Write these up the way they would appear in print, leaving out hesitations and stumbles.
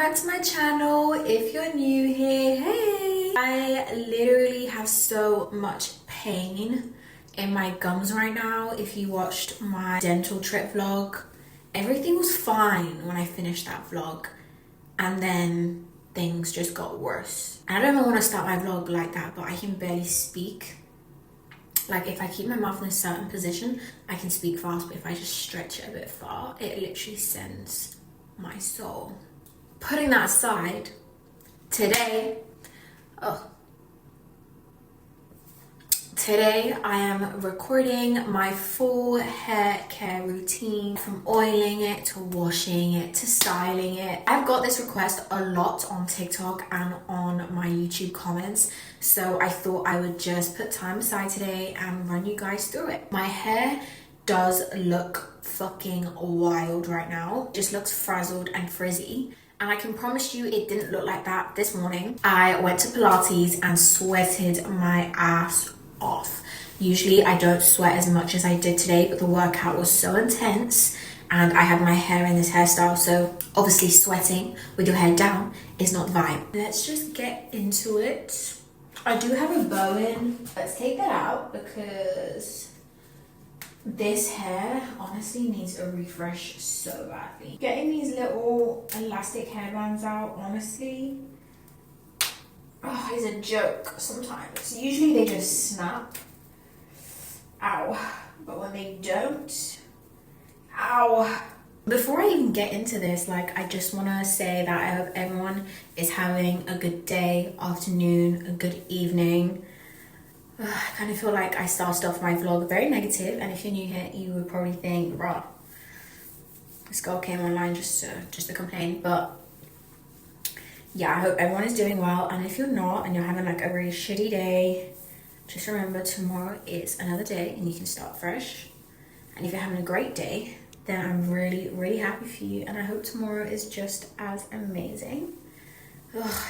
back to my channel. If you're new here, hey! I literally have so much pain in my gums right now. If you watched my dental trip vlog, everything was fine when I finished that vlog, and then things just got worse. And I don't even want to start my vlog like that, but I can barely speak. Like, if I keep my mouth in a certain position, I can speak fast, but if I just stretch it a bit far, it literally sends my soul. Putting that aside, today I am recording my full hair care routine, from oiling it to washing it to styling it. I've got this request a lot on TikTok and on my YouTube comments, so I thought I would just put time aside today and run you guys through it. My hair does look fucking wild right now. It just looks frazzled and frizzy. And I can promise you it didn't look like that this morning. I went to Pilates and sweated my ass off. Usually I don't sweat as much as I did today, but the workout was so intense and I had my hair in this hairstyle, so obviously sweating with your hair down is not the vibe. Let's just get into it. I do have a bow in. Let's take that out because this hair honestly needs a refresh so badly. Getting these little elastic hairbands out, honestly, is a joke sometimes. Usually they just snap. Ow. But when they don't, ow. Before I even get into this, I just want to say that I hope everyone is having a good day, afternoon, a good evening. I kind of feel like I started off my vlog very negative, and if you're new here, you would probably think, bruh, this girl came online just to complain. But yeah, I hope everyone is doing well, and if you're not and you're having a really shitty day, just remember tomorrow is another day and you can start fresh. And if you're having a great day, then I'm really happy for you, and I hope tomorrow is just as amazing.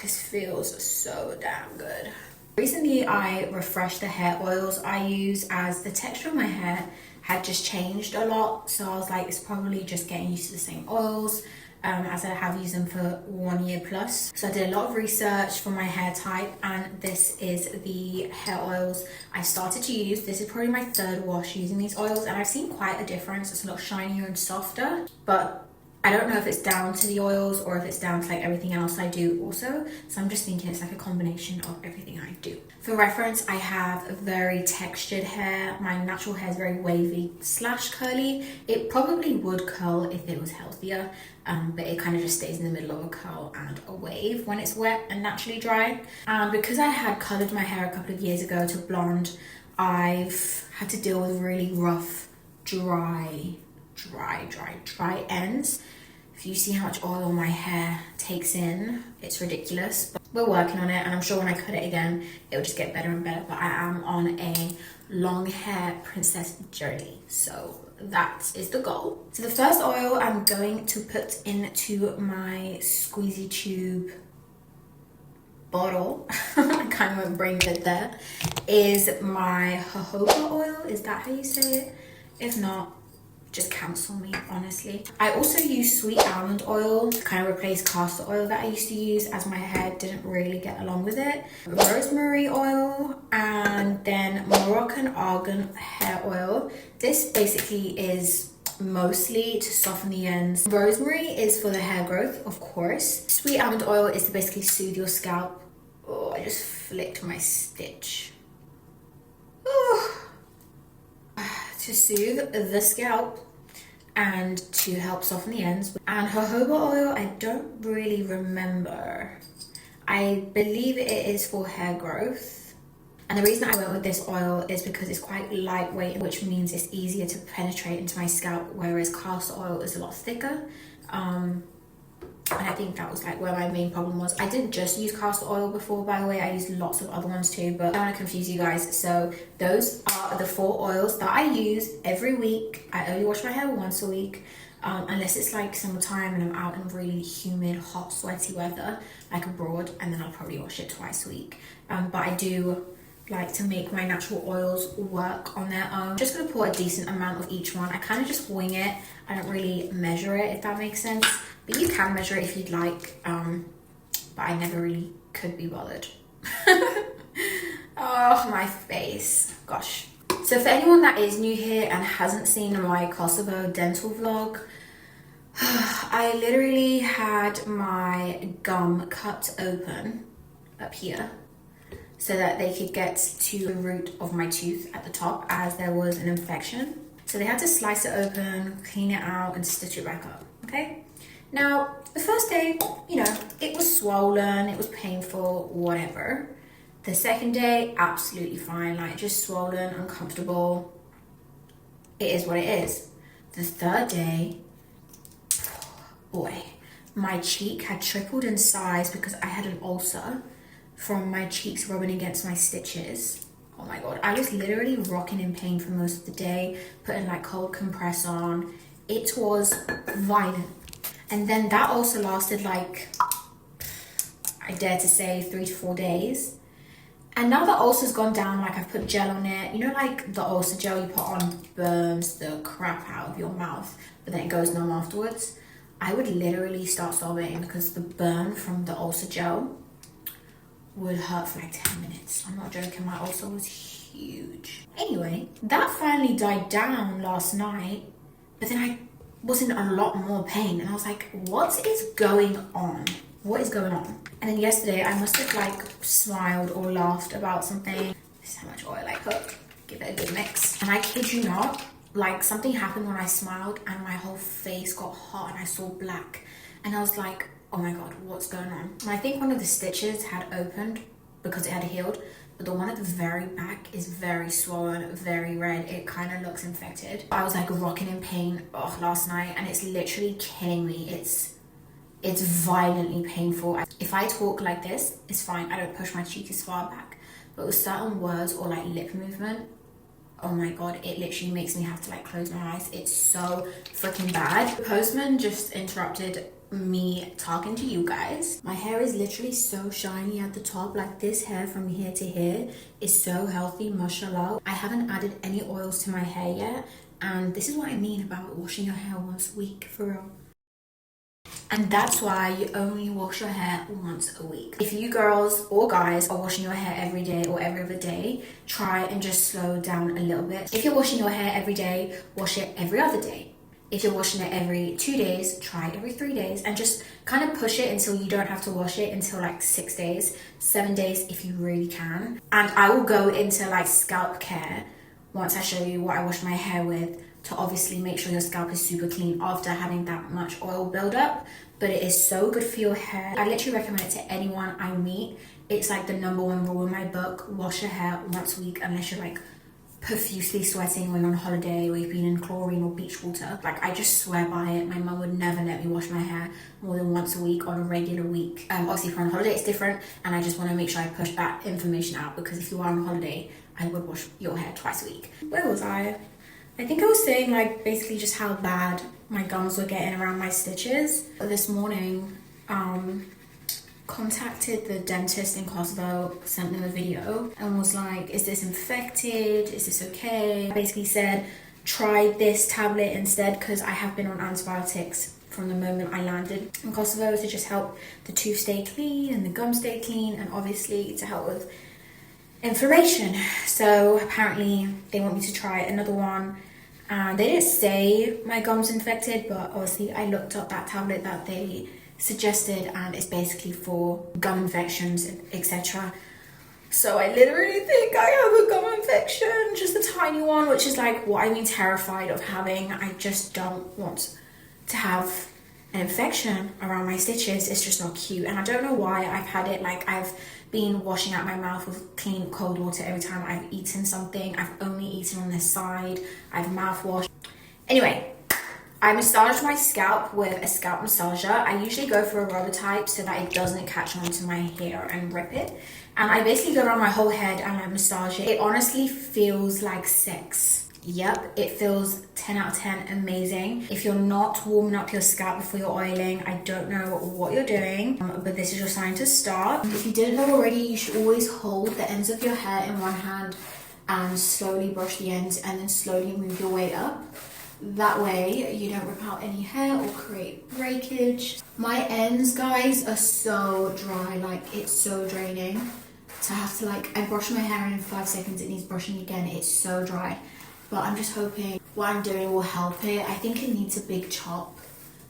This feels so damn good. Recently I refreshed the hair oils I use, as the texture of my hair had just changed a lot, so I was like, it's probably just getting used to the same oils, as I have used them for 1 year plus. So I did a lot of research for my hair type, and this is the hair oils I started to use. This is probably my third wash using these oils, and I've seen quite a difference. It's a lot shinier and softer, but I don't know if it's down to the oils or if it's down to everything else I do also. So I'm just thinking it's a combination of everything I do. For reference, I have very textured hair. My natural hair is very wavy / curly. It probably would curl if it was healthier, but it kind of just stays in the middle of a curl and a wave when it's wet and naturally dry. And because I had colored my hair a couple of years ago to blonde, I've had to deal with really rough, dry ends. If you see how much oil my hair takes in, it's ridiculous, but we're working on it, and I'm sure when I cut it again it will just get better and better. But I am on a long hair princess journey, so that is the goal. So the first oil I'm going to put into my squeezy tube bottle I kind of went brain dead there, is my jojoba oil. Is that how you say it? If not, just cancel me, honestly. I also use sweet almond oil to kind of replace castor oil that I used to use, as my hair didn't really get along with it. Rosemary oil, and then Moroccan Argan hair oil. This basically is mostly to soften the ends. Rosemary is for the hair growth, of course. Sweet almond oil is to basically soothe your scalp. Oh, I just flicked my stitch. Oh. To soothe the scalp and to help soften the ends. And jojoba oil, I don't really remember. I believe it is for hair growth. And the reason I went with this oil is because it's quite lightweight, which means it's easier to penetrate into my scalp, whereas castor oil is a lot thicker. And I think that was where my main problem was. I didn't just use castor oil before, by the way. I used lots of other ones too, but I don't want to confuse you guys. So those are the 4 oils that I use every week. I only wash my hair once a week, unless it's summertime and I'm out in really humid, hot, sweaty weather, abroad, and then I'll probably wash it twice a week. But I do like to make my natural oils work on their own. I'm just gonna pour a decent amount of each one. I kind of just wing it. I don't really measure it, if that makes sense. But you can measure it if you'd like. But I never really could be bothered. Oh, my face. Gosh. So for anyone that is new here and hasn't seen my Kosovo dental vlog, I literally had my gum cut open up here so that they could get to the root of my tooth at the top, as there was an infection. So they had to slice it open, clean it out, and stitch it back up, okay? Now, the first day, you know, it was swollen, it was painful, whatever. The second day, absolutely fine, like just swollen, uncomfortable. It is what it is. The third day, boy, my cheek had tripled in size because I had an ulcer from my cheeks rubbing against my stitches. Oh my god, I was literally rocking in pain for most of the day, putting like cold compress on. It was violent. And then that also lasted like, I dare to say, 3 to 4 days. And now the ulcer's gone down, like I've put gel on it. You know, like the ulcer gel you put on burns the crap out of your mouth, but then it goes numb afterwards. I would literally start sobbing because the burn from the ulcer gel would hurt for like 10 minutes. I'm not joking, my ulcer was huge. Anyway, that finally died down last night, but then I was in a lot more pain and I was like, what is going on? What is going on? And then yesterday I must have like smiled or laughed about something. This is how much oil I put. Give it a good mix. And I kid you not, like something happened when I smiled and my whole face got hot and I saw black. And I was like, oh my god, what's going on? And I think one of the stitches had opened because it had healed, but the one at the very back is very swollen, very red. It kind of looks infected. I was like rocking in pain last night and it's literally killing me. It's violently painful. If I talk like this, it's fine. I don't push my cheek as far back. But with certain words or like lip movement, oh my god, it literally makes me have to like close my eyes. It's so freaking bad. The postman just interrupted me talking to you guys. My hair is literally so shiny at the top. Like this hair from here to here is so healthy, mashallah. I haven't added any oils to my hair yet. And this is what I mean about washing your hair once a week, for real. And that's why you only wash your hair once a week. If you girls or guys are washing your hair every day or every other day, try and just slow down a little bit. If you're washing your hair every day, wash it every other day. If you're washing it every 2 days, try every 3 days, and just kind of push it until you don't have to wash it until like 6 days, 7 days if you really can. And I will go into like scalp care once I show you what I wash my hair with, to obviously make sure your scalp is super clean after having that much oil buildup. But it is so good for your hair. I literally recommend it to anyone I meet. It's like the #1 rule in my book: wash your hair once a week, unless you're like profusely sweating when you're on holiday or you've been in chlorine or beach water. Like, I just swear by it. My mum would never let me wash my hair more than once a week on a regular week. Obviously if you're on holiday it's different, and I just want to make sure I push that information out, because if you are on holiday I would wash your hair twice a week. Where was I think I was saying like basically just how bad my gums were getting around my stitches. This morning contacted the dentist in Kosovo, sent them a video and was like, is this infected? Is this okay? I basically said, try this tablet instead, because I have been on antibiotics from the moment I landed in Kosovo to just help the tooth stay clean and the gum stay clean, and obviously to help with inflammation. So apparently they want me to try another one. They didn't say my gum's infected, but obviously I looked up that tablet that they suggested, and it's basically for gum infections, etc. So I literally think I have a gum infection, just a tiny one, which is like what I'm terrified of having. I just don't want to have an infection around my stitches. It's just not cute, and I don't know why I've had it. Like, I've been washing out my mouth with clean cold water every time I've eaten something. I've only eaten on this side. I've mouthwashed. Anyway, I massage my scalp with a scalp massager. I usually go for a rubber type so that it doesn't catch onto my hair and rip it. And I basically go around my whole head and I massage it. It honestly feels like sex. Yep, it feels 10 out of 10, amazing. If you're not warming up your scalp before you're oiling, I don't know what you're doing, but this is your sign to start. If you didn't know already, you should always hold the ends of your hair in one hand and slowly brush the ends and then slowly move your way up. That way you don't rip out any hair or create breakage. My ends, guys, are so dry, like it's so draining to have to I brush my hair and in 5 seconds it needs brushing again. It's so dry, but I'm just hoping what I'm doing will help it. I think it needs a big chop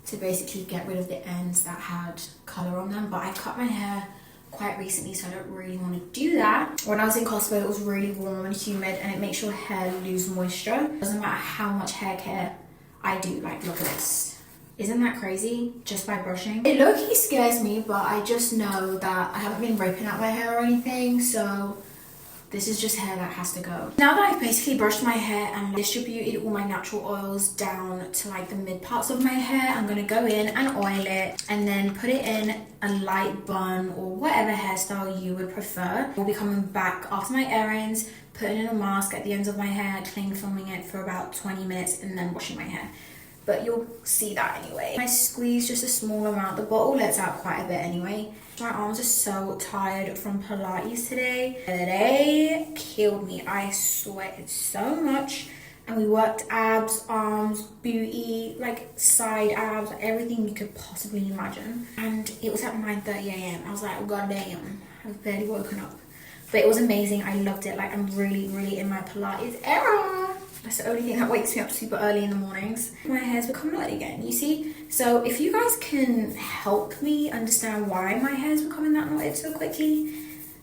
to basically get rid of the ends that had color on them, but I cut my hair quite recently, so I don't really want to do that. When I was in Costco, it was really warm and humid, and it makes your hair lose moisture. It doesn't matter how much hair care I do. Like, look at this. Isn't that crazy? Just by brushing. It low-key scares me, but I just know that I haven't been ripping out my hair or anything, so this is just hair that has to go. Now that I've basically brushed my hair and distributed all my natural oils down to the mid parts of my hair, I'm gonna go in and oil it and then put it in a light bun or whatever hairstyle you would prefer. I'll be coming back after my errands, putting in a mask at the ends of my hair, cling filming it for about 20 minutes and then washing my hair. But you'll see that anyway. I squeeze just a small amount. The bottle lets out quite a bit anyway. My arms are so tired from Pilates today. They killed me. I sweated so much. And we worked abs, arms, booty, side abs, everything you could possibly imagine. And it was at 9:30 a.m. I was like, oh, god damn. I've barely woken up. But it was amazing. I loved it. I'm really in my Pilates era. That's the only thing that wakes me up super early in the mornings. My hair's become knotty again, you see? So if you guys can help me understand why my hair's becoming that knotted so quickly,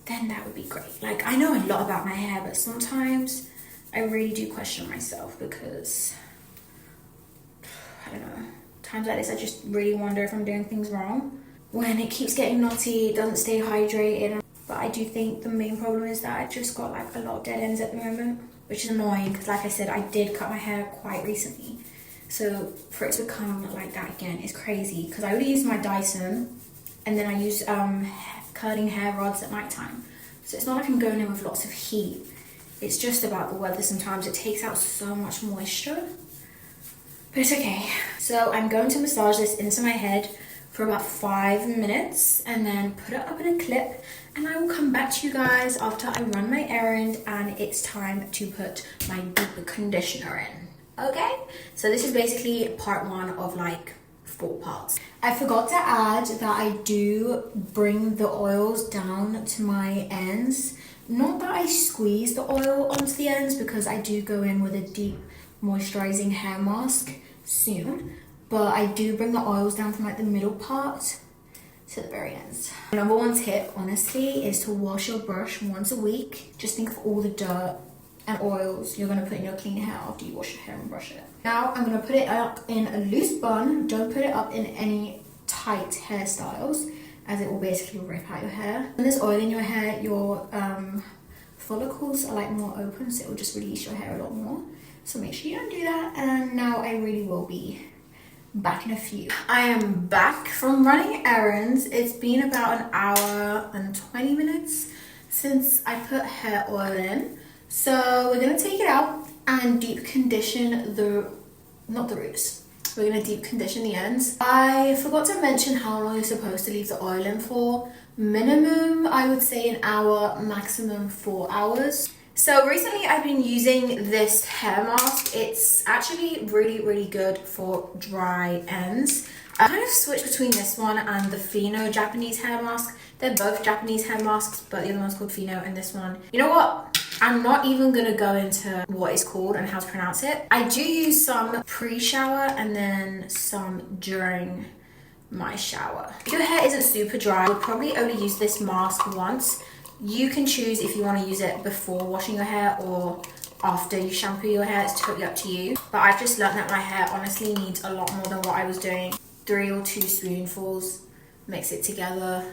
then that would be great. I know a lot about my hair, but sometimes I really do question myself because, I don't know, times like this I just really wonder if I'm doing things wrong. When it keeps getting knotty, it doesn't stay hydrated. But I do think the main problem is that I just got a lot of dead ends at the moment, which is annoying because like I said, I did cut my hair quite recently. So for it to become like that again is crazy because I already use my Dyson and then I use curling hair rods at night time. So it's not like I'm going in with lots of heat. It's just about the weather sometimes. It takes out so much moisture, but it's okay. So I'm going to massage this into my head for about 5 minutes and then put it up in a clip, and I will come back to you guys after I run my errand and it's time to put my deep conditioner in. Okay, so this is basically part 1 of 4 parts. I forgot to add that I do bring the oils down to my ends. Not that I squeeze the oil onto the ends because I do go in with a deep moisturizing hair mask soon, but I do bring the oils down from the middle part to the very ends. The number 1 tip, honestly, is to wash your brush once a week. Just think of all the dirt and oils you're going to put in your clean hair after you wash your hair and brush it. Now I'm going to put it up in a loose bun. Don't put it up in any tight hairstyles as it will basically rip out your hair. When there's oil in your hair, your follicles are more open, so it will just release your hair a lot more. So make sure you don't do that. And now I really will be back in a few. I am back from running errands. It's been about an hour and 20 minutes since I put hair oil in. So we're gonna take it out and deep condition not the roots. We're gonna deep condition the ends. I forgot to mention how long you're supposed to leave the oil in for. Minimum, I would say an hour, maximum 4 hours. So recently I've been using this hair mask. It's actually really good for dry ends. I kind of switched between this one and the Fino Japanese hair mask. They're both Japanese hair masks, but the other one's called Fino and this one. You know what? I'm not even gonna go into what it's called and how to pronounce it. I do use some pre-shower and then some during my shower. If your hair isn't super dry, I would probably only use this mask once. You can choose if you want to use it before washing your hair or after you shampoo your hair. It's totally up to you. But I've just learned that my hair honestly needs a lot more than what I was doing. 3 or 2 spoonfuls, mix it together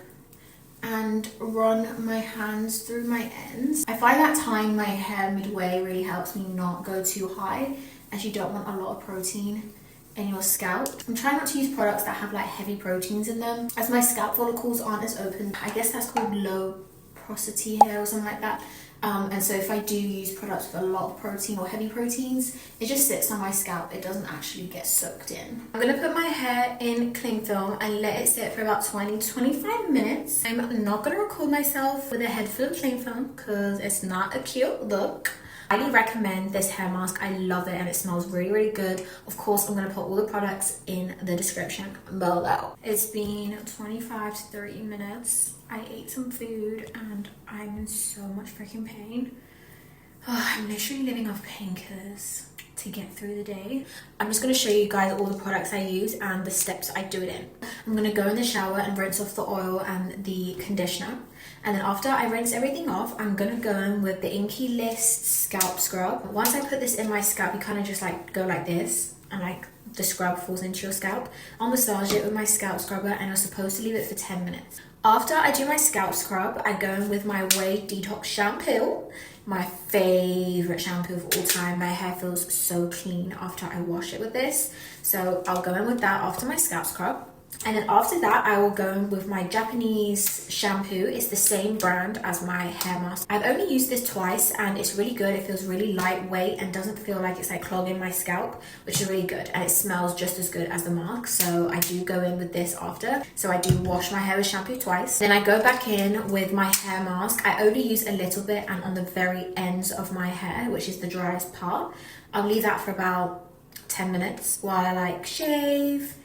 and run my hands through my ends. I find that tying my hair midway really helps me not go too high, as you don't want a lot of protein in your scalp. I'm trying not to use products that have heavy proteins in them, as my scalp follicles aren't as open. I guess that's called low porosity hair or something like that. And so if I do use products with a lot of protein or heavy proteins, it just sits on my scalp. It doesn't actually get soaked in. I'm gonna put my hair in cling film and let it sit for about 20 to 25 minutes. I'm not gonna record myself with a head full of cling film because it's not a cute look. I highly recommend this hair mask. I love it and it smells really, really good. Of course, I'm going to put all the products in the description below. It's been 25 to 30 minutes. I ate some food and I'm in so much freaking pain. I'm literally living off painkillers to get through the day. I'm just going to show you guys all the products I use and the steps I do it in. I'm going to go in the shower and rinse off the oil and the conditioner. And then after I rinse everything off, I'm going to go in with the Inky List Scalp Scrub. Once I put this in my scalp, you kind of just like go like this and like the scrub falls into your scalp. I'll massage it with my scalp scrubber and I'm supposed to leave it for 10 minutes. After I do my scalp scrub, I go in with my Way Detox Shampoo. My favorite shampoo of all time. My hair feels so clean after I wash it with this. So I'll go in with that after my scalp scrub. And then after that, I will go in with my Japanese shampoo. It's the same brand as my hair mask. I've only used this twice and it's really good. It feels really lightweight and doesn't feel like it's like clogging my scalp, which is really good. And it smells just as good as the mask. So I do go in with this after. So I do wash my hair with shampoo twice. Then I go back in with my hair mask. I only use a little bit and on the very ends of my hair, which is the driest part. I'll leave that for about 10 minutes while I like shave,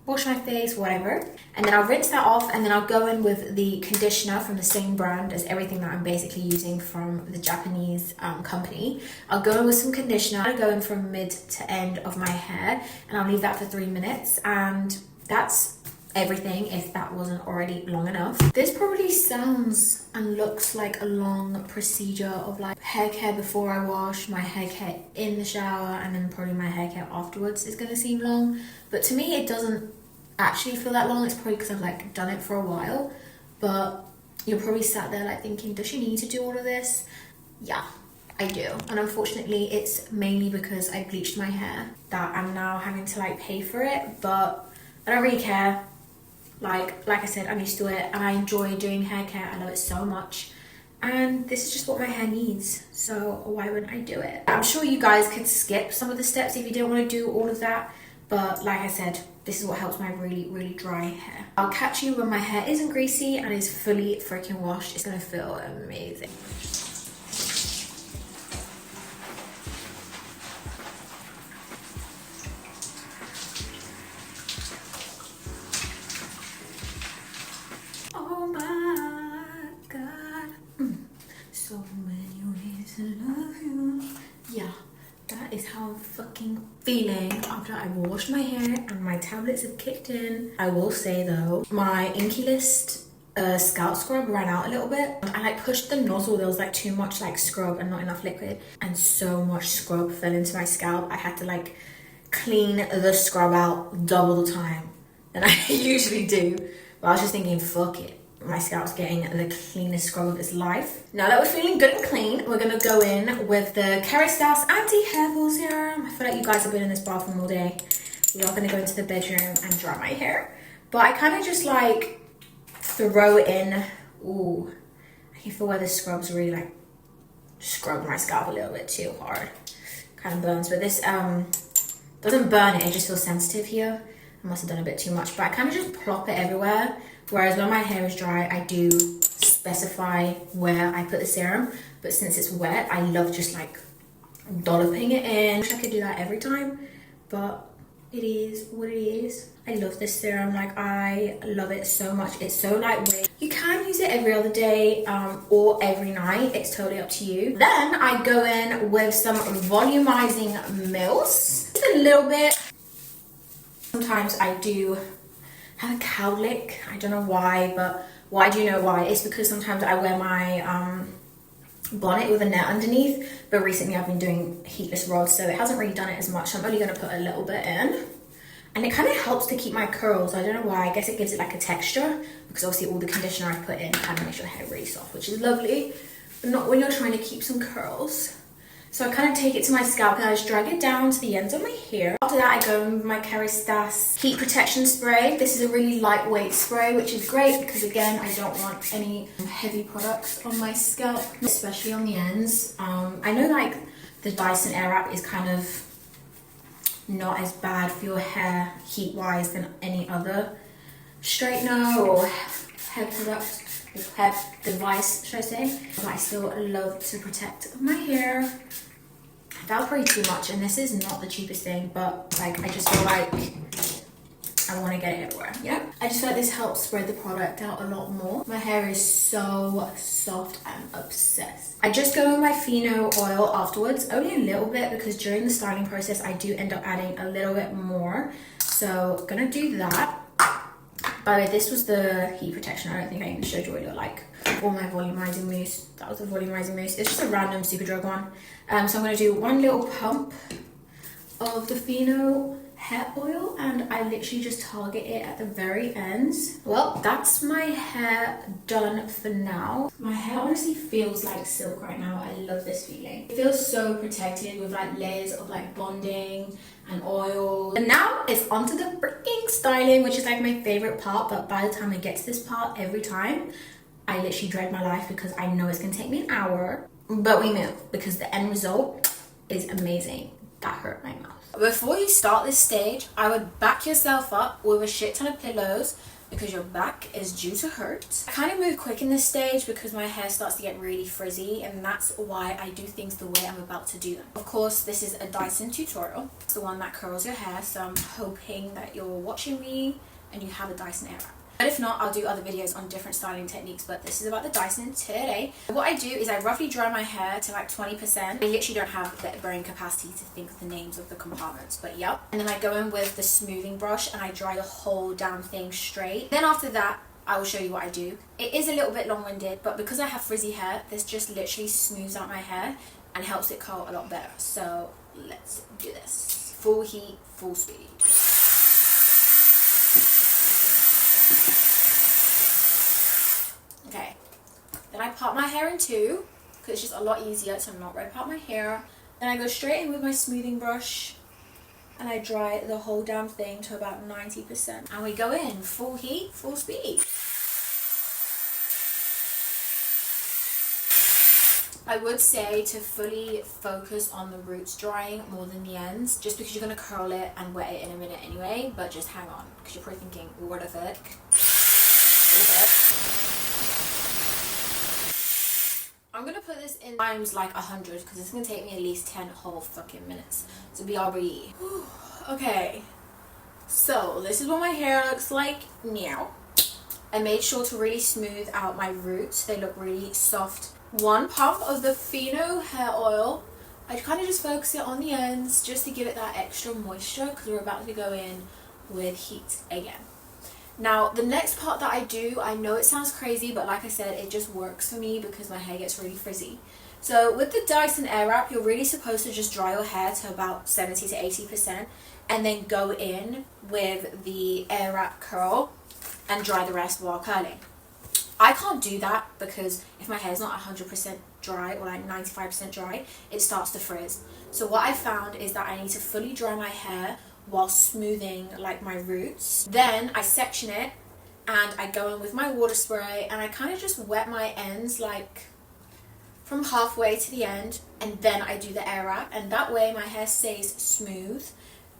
wash my face, whatever, and then I'll rinse that off and then I'll go in with the conditioner from the same brand as everything that I'm basically using from the Japanese company. I'll go in with some conditioner. I go in from mid to end of my hair and I'll leave that for 3 minutes, and that's everything if that wasn't already long enough. This probably sounds and looks like a long procedure of like hair care before I wash, my hair care in the shower, and then probably my hair care afterwards is gonna seem long, but to me it doesn't actually feel that long. It's probably because I've like done it for a while, but you're probably sat there like thinking, does she need to do all of this? Yeah, I do. And unfortunately it's mainly because I bleached my hair that I'm now having to like pay for it, but I don't really care. Like I said, I'm used to it and I enjoy doing hair care. I love it so much. And this is just what my hair needs. So why wouldn't I do it? I'm sure you guys could skip some of the steps if you didn't want to do all of that. But like I said, this is what helps my really, really dry hair. I'll catch you when my hair isn't greasy and is fully freaking washed. It's gonna feel amazing. Oh my God. So many ways to love you. Yeah, that is how I'm fucking feeling after I washed my hair and my tablets have kicked in. I will say though, my Inky List scalp scrub ran out a little bit. I like pushed the nozzle, there was like too much like scrub and not enough liquid, and so much scrub fell into my scalp. I had to like clean the scrub out double the time than I usually do. But I was just thinking, fuck it. My scalp's getting the cleanest scrub of its life. Now that we're feeling good and clean, we're gonna go in with the Kerastase anti-hair serum. I feel like you guys have been in this bathroom all day. We are gonna go into the bedroom and dry my hair. But I kind of just like throw in, ooh, I can feel where the scrub's really like scrubbed my scalp a little bit too hard. Kind of burns, but this doesn't burn it just feels sensitive here. I must have done a bit too much, but I kind of just plop it everywhere. Whereas when my hair is dry, I do specify where I put the serum. But since it's wet, I love just like dolloping it in. I wish I could do that every time, but it is what it is. I love this serum, like I love it so much. It's so lightweight. You can use it every other day or every night. It's totally up to you. Then I go in with some volumizing mousse. Just a little bit. Sometimes I do have a cowlick. I don't know why, but why do you know why? It's because sometimes I wear my bonnet with a net underneath, but recently I've been doing heatless rods, so it hasn't really done it as much. I'm only going to put a little bit in, and it kind of helps to keep my curls. I don't know why. I guess it gives it like a texture, because obviously all the conditioner I put in kind of makes your hair really soft, which is lovely, but not when you're trying to keep some curls. So I kind of take it to my scalp and I just drag it down to the ends of my hair. After that, I go in with my Kerastase heat protection spray. This is a really lightweight spray, which is great because again, I don't want any heavy products on my scalp, especially on the ends. I know like the Dyson Airwrap is kind of not as bad for your hair heat-wise than any other straightener or hair product. Hair device, should I say, but I still love to protect my hair. That was probably too much, and this is not the cheapest thing, but like I just feel like I want to get it everywhere. Yeah, I just feel like this helps spread the product out a lot more. My hair is so soft. I'm obsessed. I just go with my Fino oil afterwards, only a little bit because during the styling process I do end up adding a little bit more, so gonna do that. By the way, this was the heat protection. I don't think I even showed you what it looked like. Or my volumizing mousse. That was the volumizing mousse. It's just a random Superdrug one. So I'm going to do one little pump of the Fino hair oil, and I literally just target it at the very ends. Well, that's my hair done for now. My hair honestly feels like silk right now. I love this feeling. It feels so protected with like layers of like bonding and oil. And now it's onto the freaking styling, which is like my favorite part, but by the time I get to this part, every time I literally dread my life because I know it's gonna take me an hour, but we move because the end result is amazing. That hurt my mouth. Before you start this stage, I would back yourself up with a shit ton of pillows because your back is due to hurt. I kind of move quick in this stage because my hair starts to get really frizzy, and that's why I do things the way I'm about to do them. Of course, this is a Dyson tutorial. It's the one that curls your hair, so I'm hoping that you're watching me and you have a Dyson Airwrap. But if not, I'll do other videos on different styling techniques, but this is about the Dyson today. What I do is I roughly dry my hair to like 20%. I literally don't have the brain capacity to think of the names of the compartments, but yep. And then I go in with the smoothing brush and I dry the whole damn thing straight. Then after that, I will show you what I do. It is a little bit long-winded, but because I have frizzy hair, this just literally smooths out my hair and helps it curl a lot better. So let's do this. Full heat, full speed. Okay, then I part my hair in two because it's just a lot easier to not rip out my hair. Then I go straight in with my smoothing brush and I dry the whole damn thing to about 90%. And we go in full heat, full speed. I would say to fully focus on the roots drying more than the ends, just because you're going to curl it and wet it in a minute anyway, but just hang on because you're probably thinking, what the fuck? I'm going to put this in times like 100 because it's going to take me at least 10 whole fucking minutes to be BRB. Okay, so this is what my hair looks like now. I made sure to really smooth out my roots. They look really soft. One pump of the Fino hair oil. I kind of just focus it on the ends just to give it that extra moisture because we're about to go in with heat again. Now the next part that I do, I know it sounds crazy, but like I said, it just works for me because my hair gets really frizzy. So with the Dyson Airwrap, you're really supposed to just dry your hair to about 70 to 80% and then go in with the Airwrap curl and dry the rest while curling. I can't do that because if my hair is not 100% dry or like 95% dry, it starts to frizz. So what I found is that I need to fully dry my hair while smoothing like my roots. Then I section it and I go in with my water spray and I kind of just wet my ends like from halfway to the end, and then I do the Airwrap, and that way my hair stays smooth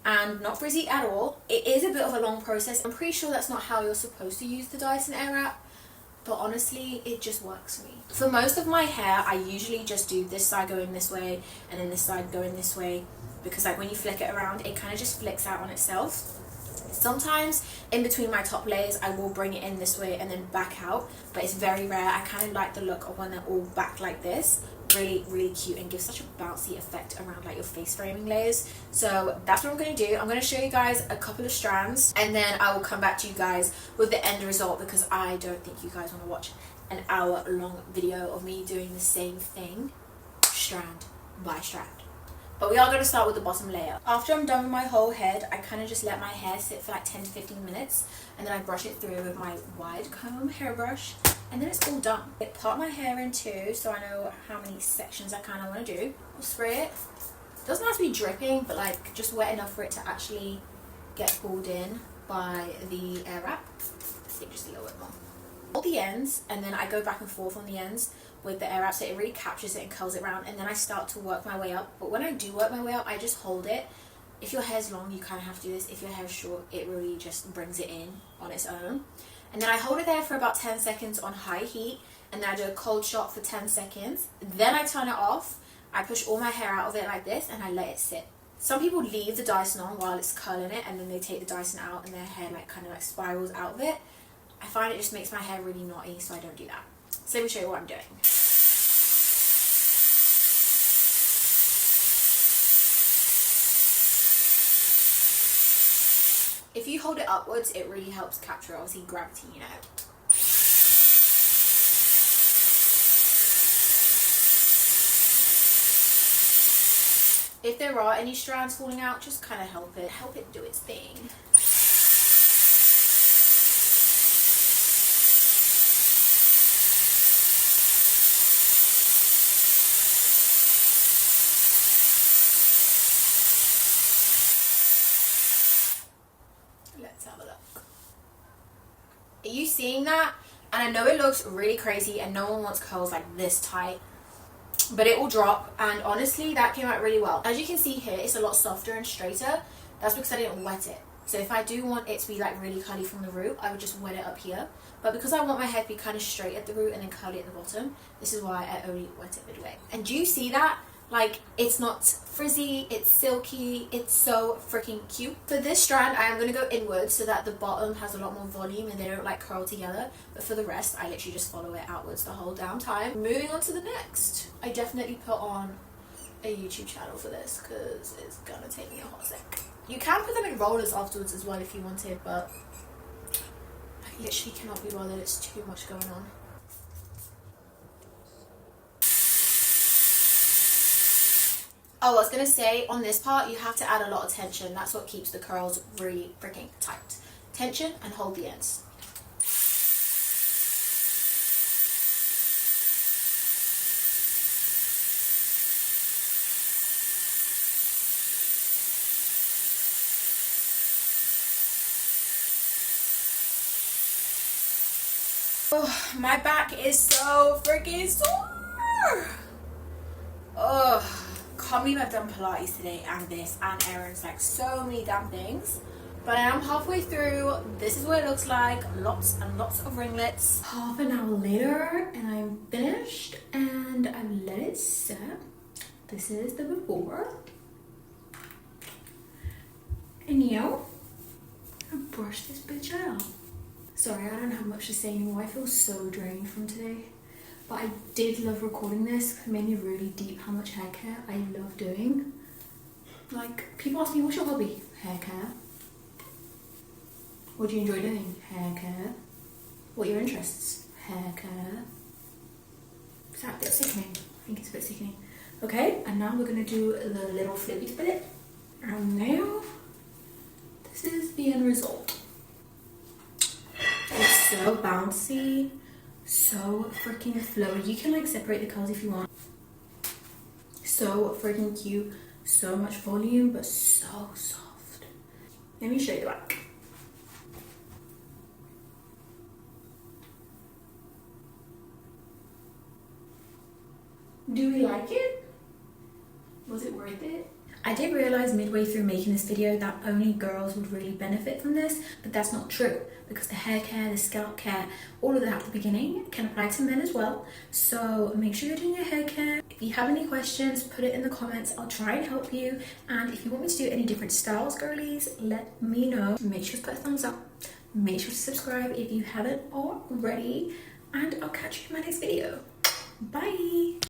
and not frizzy at all. It is a bit of a long process. I'm pretty sure that's not how you're supposed to use the Dyson Airwrap, but honestly it just works for me. For most of my hair, I usually just do this side going this way and then this side going this way, because like when you flick it around, it kind of just flicks out on itself. Sometimes in between my top layers I will bring it in this way and then back out, but it's very rare. I kind of like the look of when they're all back like this. Really cute and gives such a bouncy effect around like your face framing layers. So that's what I'm going to do. I'm going to show you guys a couple of strands and then I will come back to you guys with the end result, because I don't think you guys want to watch an hour long video of me doing the same thing strand by strand. But we are going to start with the bottom layer. After I'm done with my whole head, I kind of just let my hair sit for like 10 to 15 minutes. And then I brush it through with my wide comb hairbrush. And then it's all done. I part my hair in two so I know how many sections I kind of want to do. I'll spray it. It doesn't have to be dripping, but like just wet enough for it to actually get pulled in by the air wrap. I think just a little bit more. All the ends, and then I go back and forth on the ends with the air wrap so it really captures it and curls it around, and then I start to work my way up. But when I do work my way up, I just hold it. If your hair's long, you kind of have to do this. If your hair's short, it really just brings it in on its own. And then I hold it there for about 10 seconds on high heat, and then I do a cold shot for 10 seconds. Then I turn it off. I push all my hair out of it like this, and I let it sit. Some people leave the Dyson on while it's curling it, and then they take the Dyson out and their hair like kind of like spirals out of it. I find it just makes my hair really knotty, so I don't do that. So let me show you what I'm doing. If you hold it upwards, it really helps capture, obviously, gravity, you know. If there are any strands falling out, just kind of help it do its thing. Let's have a look. Are you seeing that? And I know it looks really crazy and no one wants curls like this tight, but it will drop, and honestly that came out really well. As you can see here, it's a lot softer and straighter. That's because I didn't wet it. So if I do want it to be like really curly from the root, I would just wet it up here. But because I want my hair to be kind of straight at the root and then curly at the bottom, this is why I only wet it midway. And do you see that? Like, it's not frizzy, it's silky, it's so freaking cute. For this strand, I am going to go inwards so that the bottom has a lot more volume and they don't like curl together. But for the rest, I literally just follow it outwards the whole damn time. Moving on to the next. I definitely put on a YouTube channel for this because it's going to take me a hot sec. You can put them in rollers afterwards as well if you wanted, but I literally cannot be bothered, it's too much going on. Oh, I was going to say, on this part, you have to add a lot of tension. That's what keeps the curls really freaking tight. Tension and hold the ends. Oh, my back is so freaking sore. Oh. Can't believe I've done Pilates today and this and errands, like so many damn things. But I am halfway through. This is what it looks like. Lots and lots of ringlets. Half an hour later and I'm finished and I've let it set. This is the before. And yo, I brushed this bitch out. Sorry, I don't have much to say anymore. I feel so drained from today. But I did love recording this. It made me really deep how much hair care I love doing. Like, people ask me, what's your hobby? Hair care. What do you enjoy doing? Hair care. What are your interests? Hair care. Is that a bit sickening? I think it's a bit sickening. Okay, and now we're going to do the little flippy split. And now, this is the end result. It's so bouncy. So freaking flowy. You can like separate the curls if you want. So freaking cute. So much volume, but so soft. Let me show you the back. Do we like it? Was it worth it? I did realize midway through making this video that only girls would really benefit from this, but that's not true because the hair care, the scalp care, all of that at the beginning can apply to men as well. So make sure you're doing your hair care. If you have any questions, put it in the comments. I'll try and help you. And if you want me to do any different styles, girlies, let me know. Make sure to put a thumbs up. Make sure to subscribe if you haven't already. And I'll catch you in my next video. Bye!